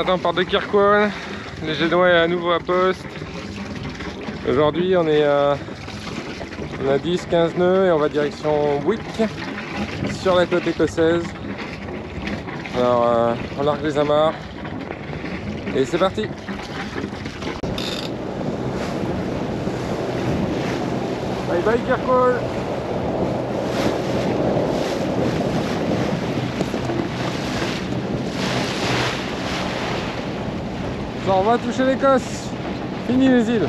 matin on part de Kirkwall. Le Génois est à nouveau à poste. Aujourd'hui on a 10-15 nœuds et on va direction Wick sur la côte écossaise. Alors on largue les amarres et c'est parti. Bye bye Kirkwall. On va toucher l'Écosse. Fini les îles.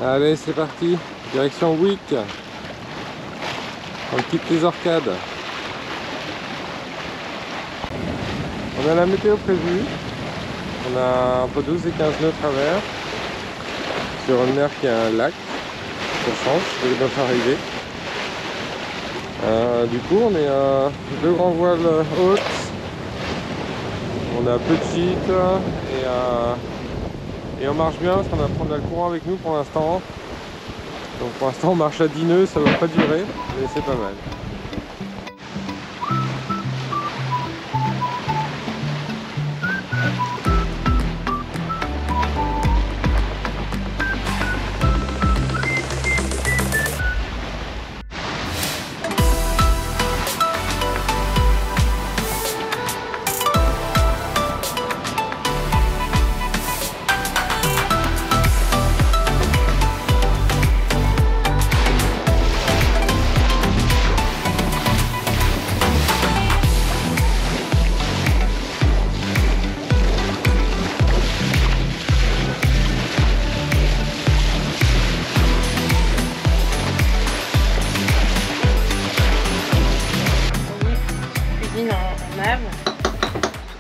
Allez, c'est parti. Direction Wick. On quitte les Orcades. On a la météo prévue. On a entre 12 et 15 nœuds travers. Sur une mer qui a un lac. Ça change, c'est notre arrivée. Du coup, on est à 2 grands voiles hautes. On a petite et on marche bien parce qu'on a le courant avec nous pour l'instant. Donc pour l'instant, on marche à 10 nœuds, ça va pas durer, mais c'est pas mal.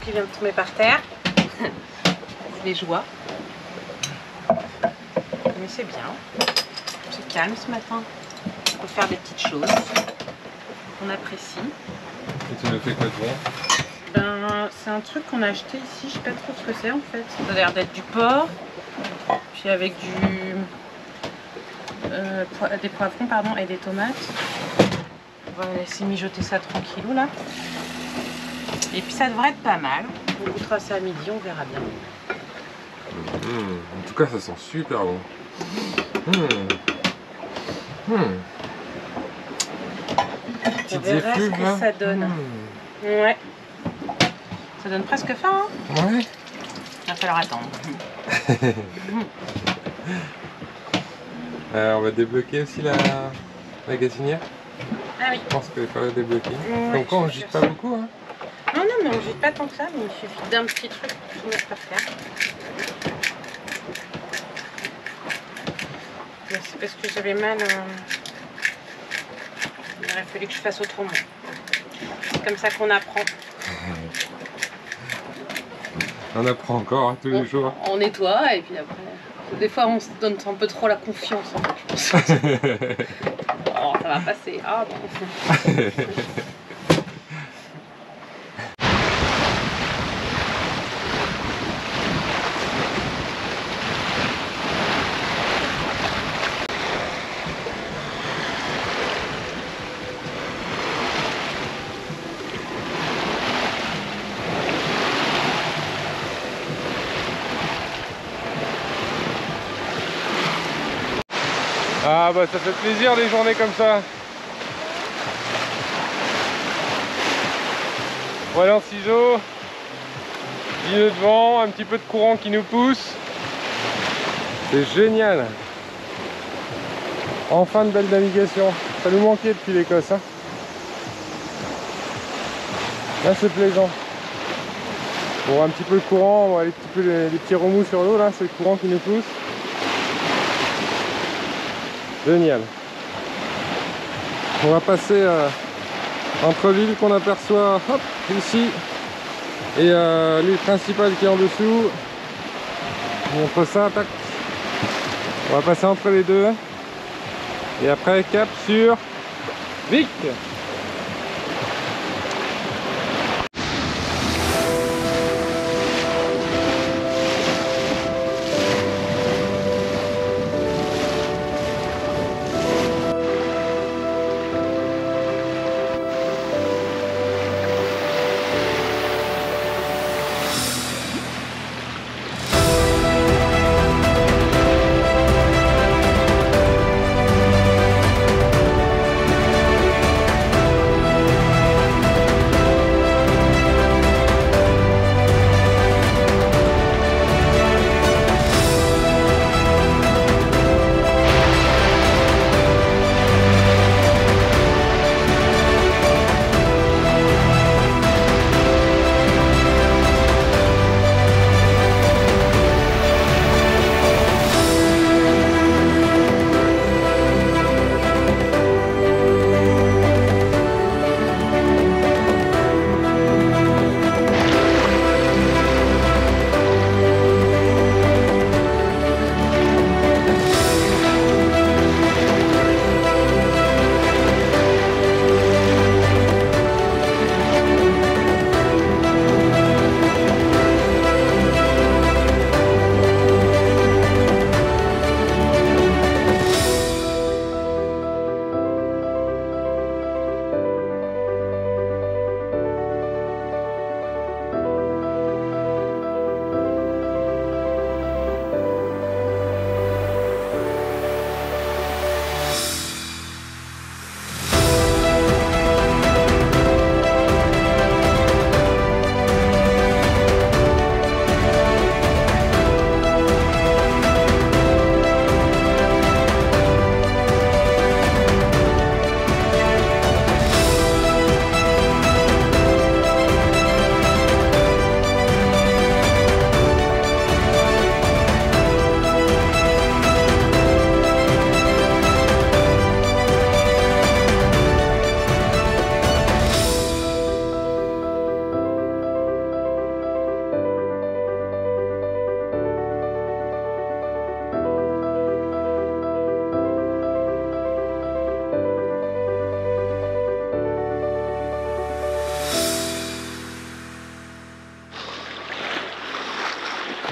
Qui vient de tomber par terre. Les joies. Mais c'est bien. C'est calme ce matin. On peut faire des petites choses qu'on apprécie. Et tu nous fais quoi de bon? Ben, c'est un truc qu'on a acheté ici. Je sais pas trop ce que c'est en fait. Ça a l'air d'être du porc. Puis avec des poivrons pardon, et des tomates. On va laisser mijoter ça tranquillou là. Et puis ça devrait être pas mal. On goûtera ça à midi, on verra bien. En tout cas, ça sent super bon. On verra ce que ça donne. Ouais. Ça donne presque faim. Hein, ouais. Il va falloir attendre. On va débloquer aussi la gazinière. Ah oui. Je pense qu'elle est pas débloquée. Ouais, donc on ne gîte pas beaucoup. Hein. Non, mais on ne gîte pas tant que ça, mais il suffit d'un petit truc pour mettre par terre. C'est parce que j'avais mal. Il aurait fallu que je fasse autrement. C'est comme ça qu'on apprend. On apprend encore hein, tous les jours. On nettoie et puis après. Des fois on se donne un peu trop la confiance en fait, je pense. Oh, ça va passer. Ah bon. Ah bah ça fait plaisir des journées comme ça. Voilà en ciseaux, 10 nœuds de vent, un petit peu de courant qui nous pousse. C'est génial. Enfin de belle navigation. Ça nous manquait depuis l'Écosse. Hein. Là c'est plaisant. Bon un petit peu de courant, on voit les petits remous sur l'eau là, c'est le courant qui nous pousse. Génial. On va passer entre l'île qu'on aperçoit hop, ici et l'île principale qui est en dessous. Je vous montre ça, tac. On va passer entre les deux. Et après cap sur Wick.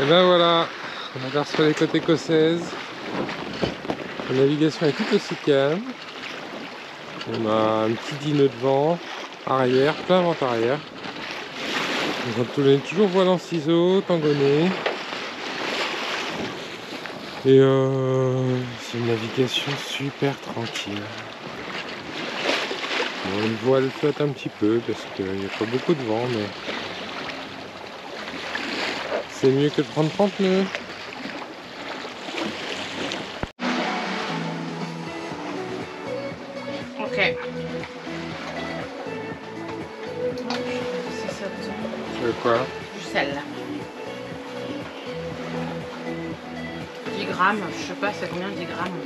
Et ben voilà, on aperçoit les côtes écossaises. La navigation est tout aussi calme. On a un petit dino de vent arrière, plein vent arrière. On est toujours voile en ciseaux, tangonné. Et c'est une navigation super tranquille. Bon, une voile flotte un petit peu parce qu'il n'y a pas beaucoup de vent, mais c'est mieux que de prendre 30 nœuds. Ok. C'est ça. Tu veux quoi? Du sel. 10 grammes, je sais pas, c'est combien 10 grammes?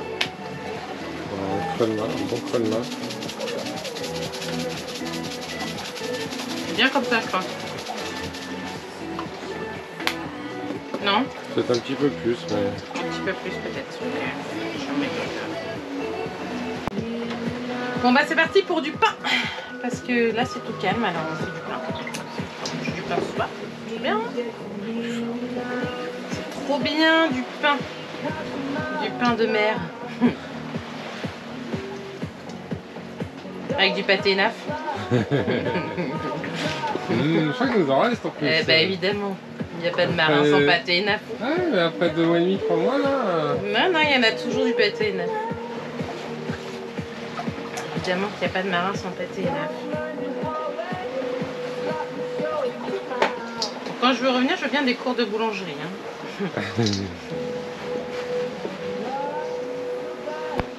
Un creux de main, un bon creux de main. C'est bien comme ça, je pense. Non? Peut-être un petit peu plus, mais... Un petit peu plus peut-être. Okay. Je vais mettre bon bah c'est parti pour du pain. Parce que là c'est tout calme, alors on fait du pain. Je fais du pain ce soir. C'est bien. C'est trop bien du pain. Du pain de mer. Avec du pâté naf. Je crois qu'il nous en reste en plus. Eh bah évidemment. Il n'y a pas de marin sans pâté naf. Ah mais après 2 mois et demi, 3 mois là. Non, il y en a toujours du pâté naf. Évidemment qu'il n'y a pas de marin sans pâté naf. Quand je veux revenir, je viens des cours de boulangerie.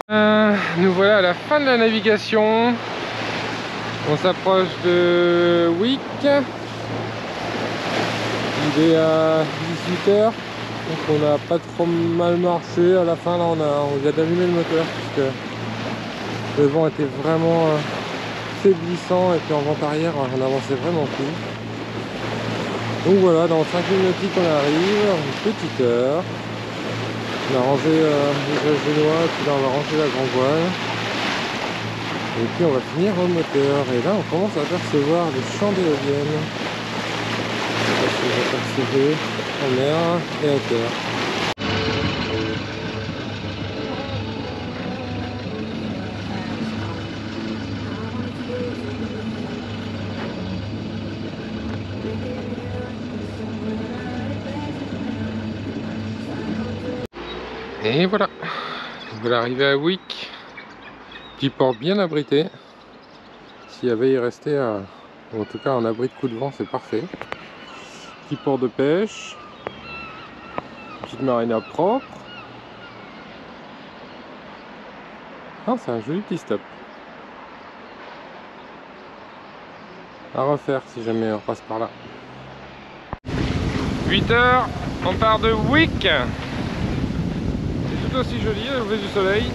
Hein. Nous voilà à la fin de la navigation. On s'approche de Wick. Il est à 18h. Donc on n'a pas trop mal marché. À la fin là on vient d'allumer le moteur puisque le vent était vraiment faiblissant et puis en vent arrière on avançait vraiment plus. Donc voilà, dans 5 000 nautiques on arrive, une petite heure. On a rangé les génois et puis là on va ranger la grand voile. Et puis on va finir au moteur. Et là on commence à apercevoir des champs d'éoliennes. Je sais pas si vous apercevez en mer et à terre. Et voilà, on va arriver à Wick, petit port bien abrité. S'il y avait y rester, en tout cas un abri de coup de vent, c'est parfait. Petit port de pêche, petite marina propre. Ah, c'est un joli petit stop. À refaire si jamais on passe par là. 8 h, on part de Wick. Aussi joli, le lever du soleil.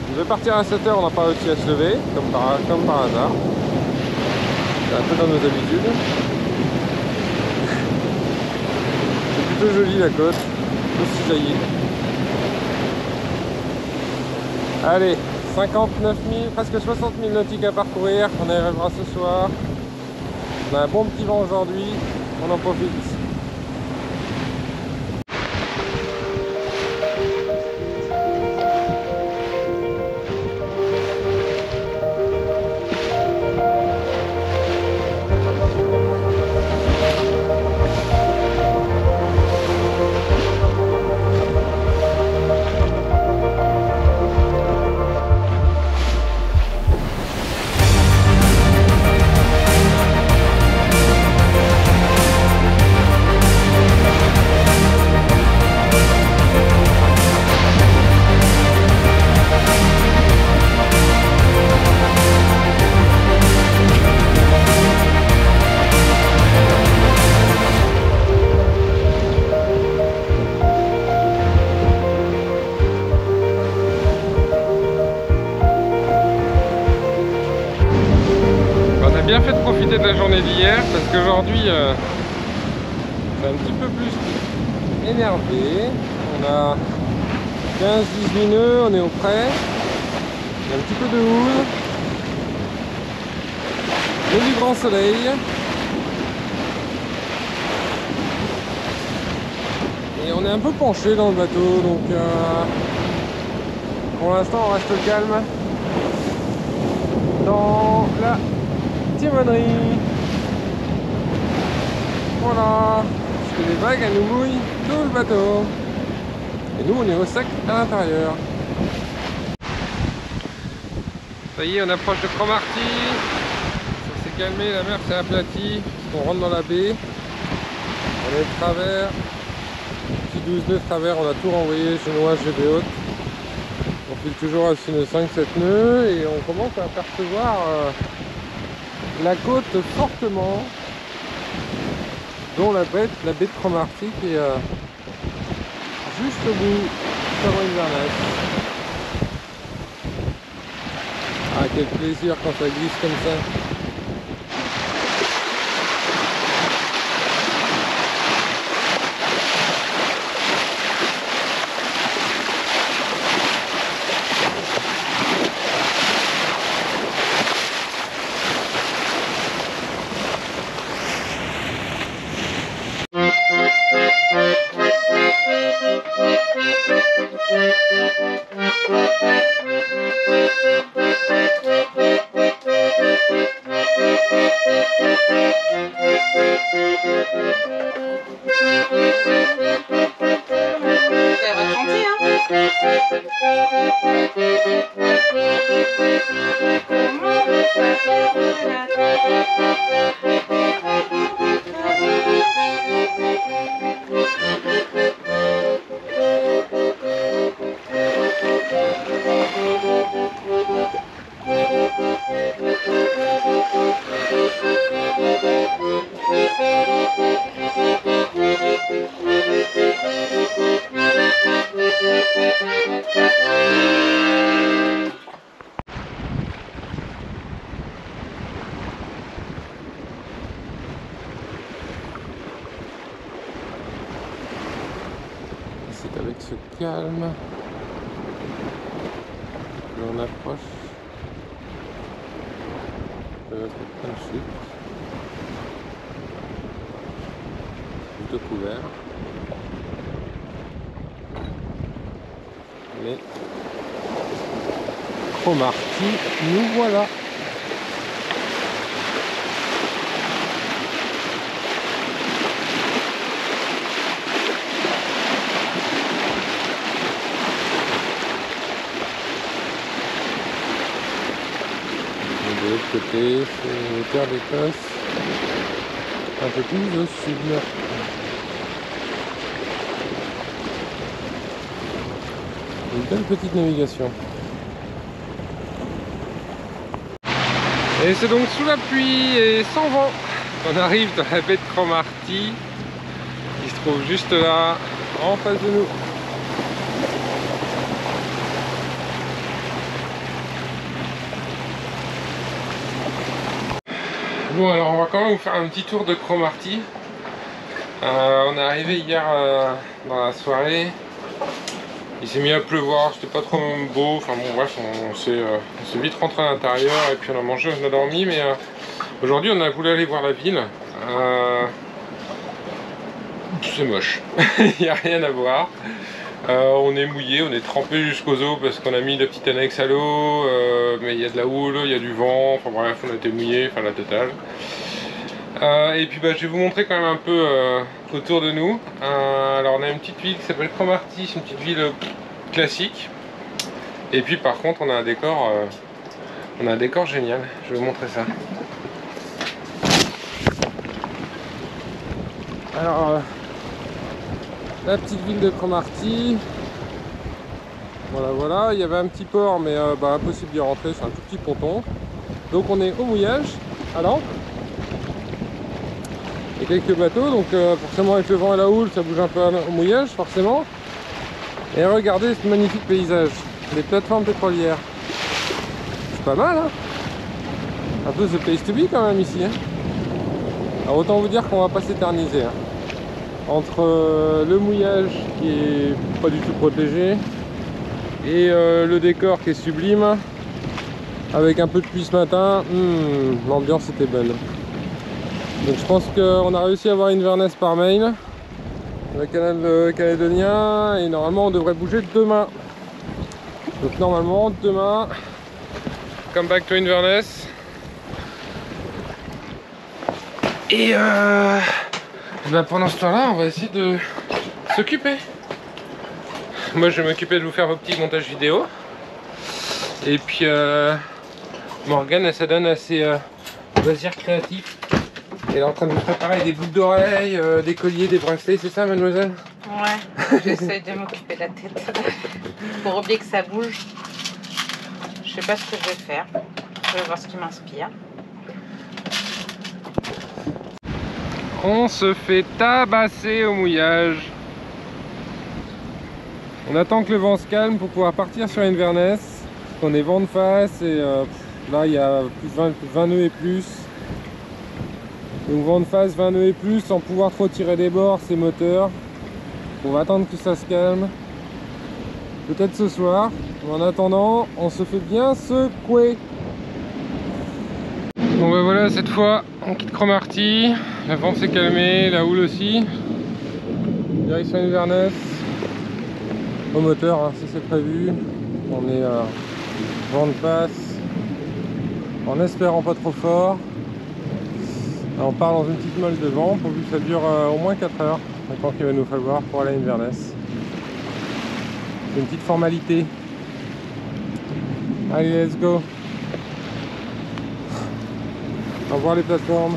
On devait partir à 7 h, on n'a pas réussi à se lever, comme par hasard. C'est un peu dans nos habitudes. C'est plutôt joli la côte, aussi jaillie. Allez, 59 000, presque 60 000 nautiques à parcourir, on y arrivera ce soir. On a un bon petit vent aujourd'hui, on en profite. Bien fait de profiter de la journée d'hier parce qu'aujourd'hui c'est un petit peu plus énervé. On a 15-18 nœuds, on est au près. Il y a un petit peu de houle. Il y a du grand soleil. Et on est un peu penché dans le bateau, donc pour l'instant on reste calme dans la timonerie. Voilà, parce que les vagues elles nous mouillent tout le bateau. Et nous on est au sec à l'intérieur. Ça y est, on approche de Cromarty. Ça s'est calmé, la mer s'est aplatie. On rentre dans la baie. On est de travers. Petit 12 nœuds de travers, on a tout renvoyé chinois GB haute. On file toujours à 6 nœuds 5-7 nœuds et on commence à apercevoir la côte fortement, dont la baie de Cromarty qui est juste au bout sur Inverness. Ah, quel plaisir quand ça glisse comme ça. C'est avec ce calme que l'on approche de notre point de chute, plutôt couvert, mais Cromarty, nous voilà. De l'autre côté, c'est les terres d'Écosse, un peu plus au sud. Une belle petite navigation. Et c'est donc sous la pluie et sans vent qu'on arrive dans la baie de Cromarty, qui se trouve juste là, en face de nous. Bon, alors on va quand même vous faire un petit tour de Cromarty. On est arrivé hier dans la soirée. Il s'est mis à pleuvoir, c'était pas trop beau. Enfin bon, bref, on s'est vite rentré à l'intérieur et puis on a mangé, on a dormi. Mais aujourd'hui, on a voulu aller voir la ville. C'est moche, il n'y a rien à voir. On est mouillé, on est trempé jusqu'aux os parce qu'on a mis la petite annexe à l'eau, mais il y a de la houle, il y a du vent, enfin bref, on a été mouillé, enfin la totale. Et puis bah, je vais vous montrer quand même un peu autour de nous. Alors on a une petite ville qui s'appelle Cromarty, c'est une petite ville classique. Et puis par contre on a un décor génial, je vais vous montrer ça. Alors la petite ville de Cromarty. Voilà, il y avait un petit port mais impossible d'y rentrer, c'est un tout petit ponton. Donc on est au mouillage, à l'ancre. Il y a quelques bateaux, donc forcément avec le vent et la houle ça bouge un peu au mouillage forcément. Et regardez ce magnifique paysage, les plateformes pétrolières. C'est pas mal hein. Un peu the place to be quand même ici hein. Alors autant vous dire qu'on va pas s'éterniser hein. Entre le mouillage qui est pas du tout protégé et le décor qui est sublime avec un peu de pluie ce matin, l'ambiance était bonne. Donc je pense qu'on a réussi à avoir Inverness par mail le canal calédonien, et normalement on devrait bouger demain. Donc normalement demain, come back to Inverness. Et ben pendant ce temps-là, on va essayer de s'occuper. Moi je vais m'occuper de vous faire vos petits montages vidéo. Et puis Morgane, elle s'adonne à ses loisirs créatifs. Elle est en train de vous préparer des boucles d'oreilles, des colliers, des bracelets, c'est ça mademoiselle? Ouais, j'essaie de m'occuper de la tête. Pour oublier que ça bouge. Je sais pas ce que je vais faire. Je vais voir ce qui m'inspire. On se fait tabasser au mouillage. On attend que le vent se calme pour pouvoir partir sur Inverness. On est vent de face et là il y a plus de 20 nœuds et plus. Donc vent de face, 20 nœuds et plus, sans pouvoir trop tirer des bords, c'est moteur. On va attendre que ça se calme. Peut-être ce soir. En attendant, on se fait bien secouer. Bon ben voilà, cette fois on quitte Cromarty. La vent s'est calmée, la houle aussi. Direction Inverness. Au moteur, hein, si c'est prévu. On est vent de face. En espérant pas trop fort. On part dans une petite molle de vent pourvu que ça dure au moins 4 heures, le temps qu'il va nous falloir pour aller à Inverness. C'est une petite formalité. Allez, let's go. On va voir les plateformes.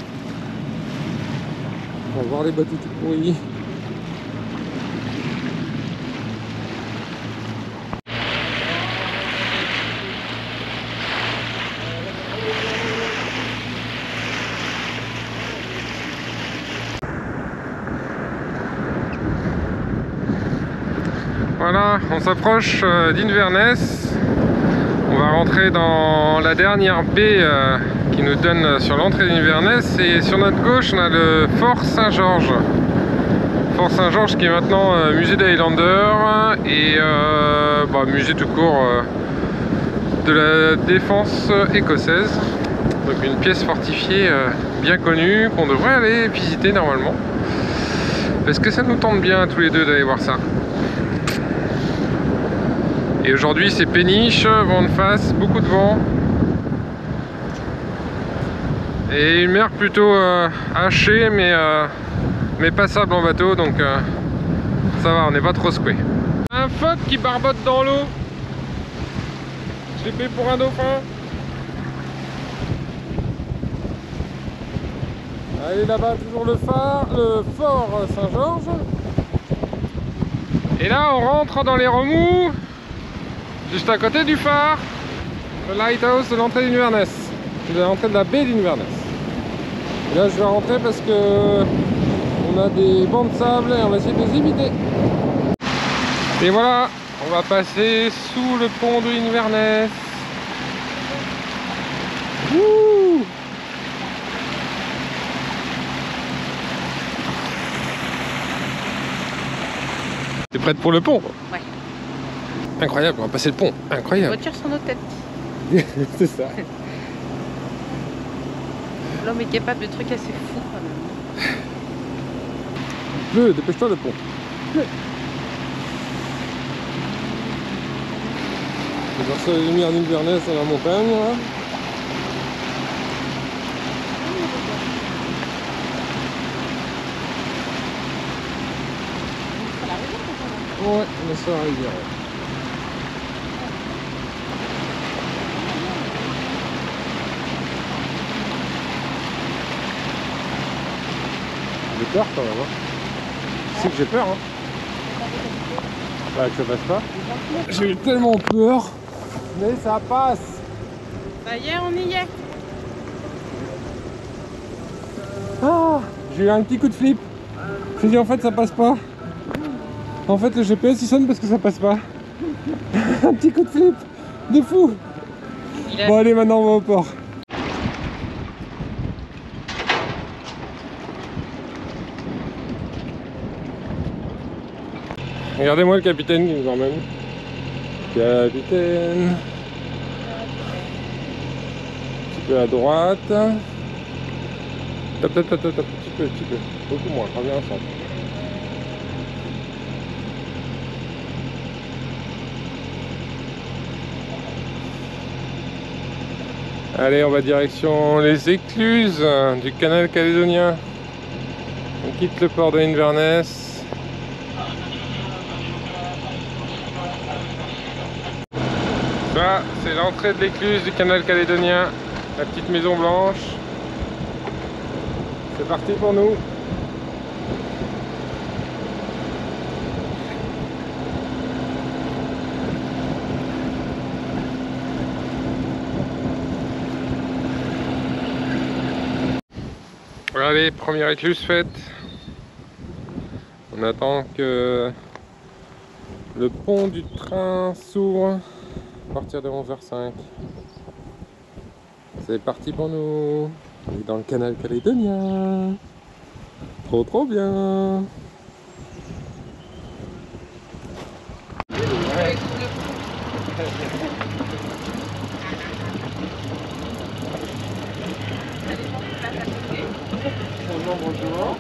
On va voir les bateaux tout pourris. Voilà, on s'approche d'Inverness. On va rentrer dans la dernière baie qui nous donne sur l'entrée d'Inverness. Et sur notre gauche, on a le Fort Saint-Georges. Fort Saint-Georges qui est maintenant musée d'Highlander et musée tout court de la défense écossaise. Donc une pièce fortifiée bien connue qu'on devrait aller visiter normalement. Parce que ça nous tente bien tous les deux d'aller voir ça. Et aujourd'hui c'est péniche, vent de face, beaucoup de vent. Et une mer plutôt hachée mais passable en bateau, donc ça va, on n'est pas trop secoué. Un phoque qui barbote dans l'eau. Je l'ai pris pour un dauphin. Allez là-bas, toujours le phare, le Fort Saint-Georges. Et là on rentre dans les remous. Juste à côté du phare, le lighthouse de l'entrée d'Inverness, de l'entrée de la baie d'Inverness. Et là je vais rentrer parce que on a des bancs de sable et on va essayer de les éviter. Et voilà, on va passer sous le pont de Inverness. Wouh! T'es prête pour le pont? Ouais. Incroyable, on va passer le pont, incroyable. Les voitures sur nos têtes. C'est ça. L'homme est capable de trucs assez fous quand même. Bleu, dépêche-toi le pont. Bleu. On va voir ça, les lumières d'Inverness dans la montagne. Là. Ouais, on est sur la rivière. J'ai peur quand même, hein. Tu sais que j'ai peur, hein. Bah, que ça passe pas. J'ai eu tellement peur, mais ça passe. Ça y est, on y est. Ah, j'ai eu un petit coup de flip. J'ai dit en fait ça passe pas. En fait le GPS il sonne parce que ça passe pas. Un petit coup de flip de fou. Bon allez, maintenant on va au port. Regardez-moi le capitaine qui nous emmène. Capitaine. Un petit peu à droite. Top, top, top, top, top. Petit peu. Beaucoup moins, reviens ensemble. Allez, on va direction les écluses du canal calédonien. On quitte le port de Inverness. Ça, c'est l'entrée de l'écluse du canal calédonien. La petite maison blanche. C'est parti pour nous. Allez, première écluse faite. On attend que le pont du train s'ouvre à partir de 11h05. C'est parti pour nous. On est dans le canal calédonien. Trop bien. Bonjour.